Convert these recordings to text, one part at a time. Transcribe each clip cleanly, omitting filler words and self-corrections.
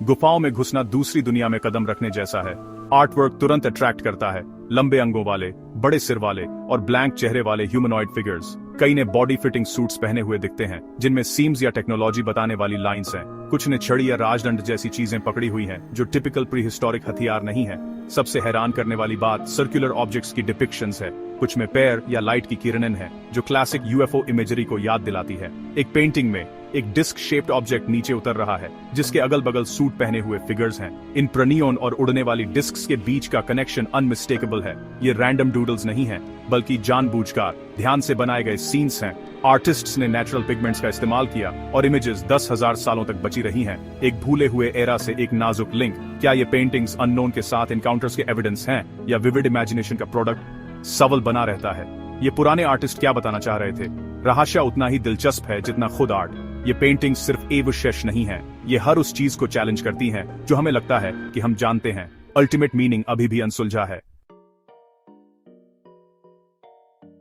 गुफाओं में घुसना दूसरी दुनिया में कदम रखने जैसा है। आर्टवर्क तुरंत अट्रैक्ट करता है। लंबे अंगों वाले, बड़े सिर वाले और ब्लैंक चेहरे वाले ह्यूमनॉइड फिगर्स। कई ने बॉडी फिटिंग सूट्स पहने हुए दिखते हैं जिनमें सीम्स या टेक्नोलॉजी बताने वाली लाइंस हैं। कुछ ने छड़ी या राजदंड जैसी चीजें पकड़ी हुई हैं जो टिपिकल प्री हिस्टोरिक हथियार नहीं है। सबसे हैरान करने वाली बात सर्कुलर ऑब्जेक्ट्स की डिपिक्शंस है। कुछ में पैर या लाइट की किरणें हैं जो क्लासिक यूएफओ इमेजरी को याद दिलाती है। एक पेंटिंग में एक डिस्क शेप्ड ऑब्जेक्ट नीचे उतर रहा है जिसके अगल बगल सूट पहने हुए फिगर्स हैं। इन प्रनियोन और उड़ने वाली डिस्क्स के बीच का कनेक्शन अनमिस्टेकेबल है। ये रैंडम डूडल्स नहीं हैं बल्कि जानबूझकर ध्यान से बनाए गए सीन्स हैं। आर्टिस्ट्स ने नेचुरल पिगमेंट्स का इस्तेमाल किया और इमेजेस 10,000 सालों तक बची रही हैं। एक भूले हुए एरा से एक नाजुक लिंक। क्या ये पेंटिंग्स अननोन के साथ इनकाउंटर्स के एविडेंस हैं या विविड इमेजिनेशन का प्रोडक्ट? सवाल बना रहता है। ये पुराने आर्टिस्ट क्या बताना चाह रहे थे? रहस्य उतना ही दिलचस्प है जितना खुद आर्ट। ये पेंटिंग सिर्फ एवशेष नहीं है, ये हर उस चीज को चैलेंज करती हैं जो हमें लगता है कि हम जानते हैं। अल्टीमेट मीनिंग अभी भी अनसुलझा है।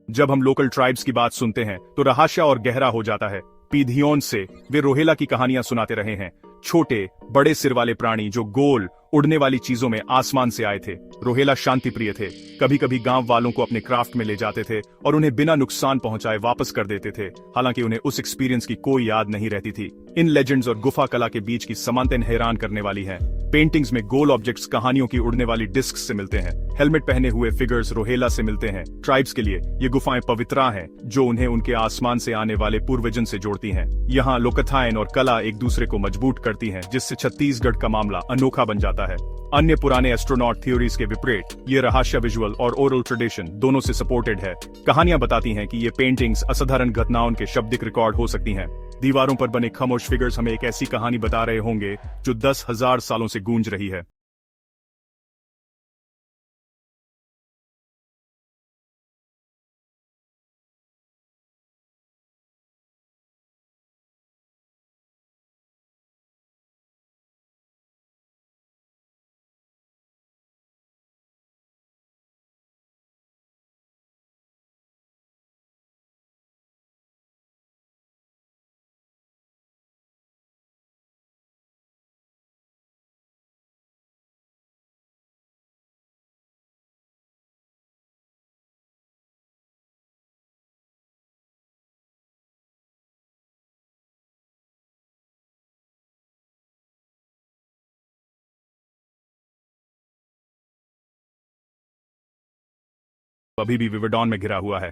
जब हम लोकल ट्राइब्स की बात सुनते हैं तो रहस्य और गहरा हो जाता है। पीढ़ियों से वे रोहेला की कहानियां सुनाते रहे हैं। छोटे बड़े सिर वाले प्राणी जो गोल उड़ने वाली चीजों में आसमान से आए थे। रोहेला शांति प्रिय थे। कभी कभी गांव वालों को अपने क्राफ्ट में ले जाते थे और उन्हें बिना नुकसान पहुंचाए वापस कर देते थे, हालांकि उन्हें उस एक्सपीरियंस की कोई याद नहीं रहती थी। इन लेजेंड्स और गुफा कला के बीच की समानताएं हैरान करने वाली हैं। पेंटिंग्स में गोल ऑब्जेक्ट्स कहानियों की उड़ने वाली डिस्क्स से मिलते हैं। हेलमेट पहने हुए फिगर्स रोहेला से मिलते हैं। ट्राइब्स के लिए ये गुफाएं पवित्रा हैं जो उन्हें उनके आसमान से आने वाले पूर्वजन से जोड़ती हैं। यहाँ लोकथाएं और कला एक दूसरे को मजबूत करती हैं, जिससे छत्तीसगढ़ का मामला अनोखा बन जाता है। अन्य पुराने एस्ट्रोनॉट थ्योरीज के विपरीत ये रहस्य विजुअल और ओरल ट्रेडिशन दोनों से सपोर्टेड है। कहानियां बताती हैं कि ये पेंटिंग्स असाधारण घटनाओं के शाब्दिक रिकॉर्ड हो सकती हैं। दीवारों पर बने खामोश फिगर्स हमें एक ऐसी कहानी बता रहे होंगे जो 10,000 सालों से गूंज रही है। अभी भी विवरडॉन में घिरा हुआ है।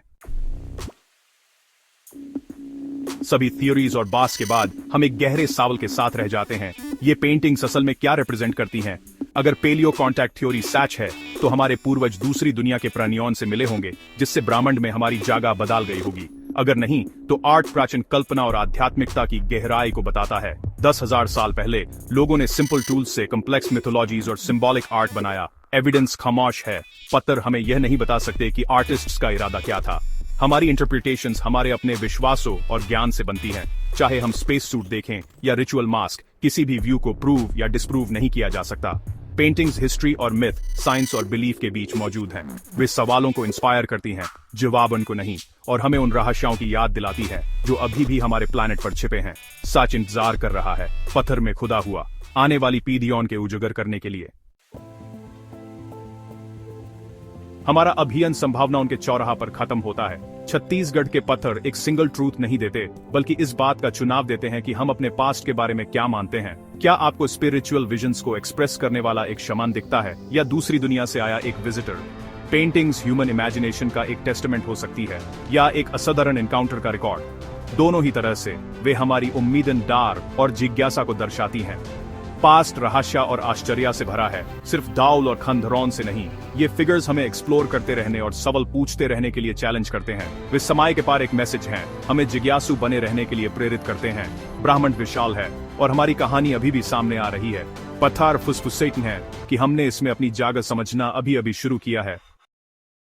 सभी थ्योरीज और बास के बाद हम एक गहरे सवाल के साथ रह जाते हैं। ये पेंटिंग्स असल में क्या रिप्रेजेंट करती हैं? अगर पेलियो कांटेक्ट थ्योरी सच है तो हमारे पूर्वज दूसरी दुनिया के प्राणियों से मिले होंगे जिससे ब्रह्मांड में हमारी जगह बदल गई होगी। अगर नहीं तो आर्ट प्राचीन कल्पना और आध्यात्मिकता की गहराई को बताता है। 10,000 साल पहले लोगों ने सिंपल टूल्स से कॉम्प्लेक्स मिथोलॉजीज और सिंबॉलिक आर्ट बनाया। एविडेंस खामोश है। पत्थर हमें यह नहीं बता सकते कि आर्टिस्ट्स का इरादा क्या था। हमारी इंटरप्रिटेशंस हमारे अपने विश्वासों और ज्ञान से बनती हैं। चाहे हम स्पेस सूट देखें या रिचुअल मास्क, किसी भी व्यू को प्रूव या डिसप्रूव नहीं किया जा सकता। पेंटिंग्स हिस्ट्री और मिथ, साइंस और बिलीफ के बीच मौजूद हैं। वे सवालों को इंस्पायर करती हैं, जवाब उनको नहीं, और हमें उन रहस्यों की याद दिलाती है जो अभी भी हमारे प्लैनेट पर छिपे हैं। सच इंतजार कर रहा है, पत्थर में खुदा हुआ, आने वाली पीढ़ियों के उजागर करने के लिए। हमारा अभियान संभावना उनके चौराहा पर खत्म होता है। छत्तीसगढ़ के पत्थर एक सिंगल ट्रूथ नहीं देते, बल्कि इस बात का चुनाव देते हैं कि हम अपने पास्ट के बारे में क्या मानते हैं। क्या आपको स्पिरिचुअल विजन्स को एक्सप्रेस करने वाला एक शमान दिखता है या दूसरी दुनिया से आया एक विजिटर? पेंटिंग्स ह्यूमन इमेजिनेशन का एक टेस्टामेंट हो सकती है या एक असाधारण एनकाउंटर का रिकॉर्ड। दोनों ही तरह से वे हमारी उम्मीदन, डर और जिज्ञासा को दर्शाती हैं। पास्ट रहस्य और आश्चर्य से भरा है, सिर्फ दाउल और खंडहरों से नहीं। ये फिगर्स हमें एक्सप्लोर करते रहने और सवाल पूछते रहने के लिए चैलेंज करते हैं। वे समय के पार एक मैसेज हैं, हमें जिज्ञासु बने रहने के लिए प्रेरित करते हैं। ब्रह्मांड विशाल है और हमारी कहानी अभी भी सामने आ रही है। पत्थर फुसफुसाते हैं कि हमने इसमें अपनी जगह समझना अभी अभी शुरू किया है।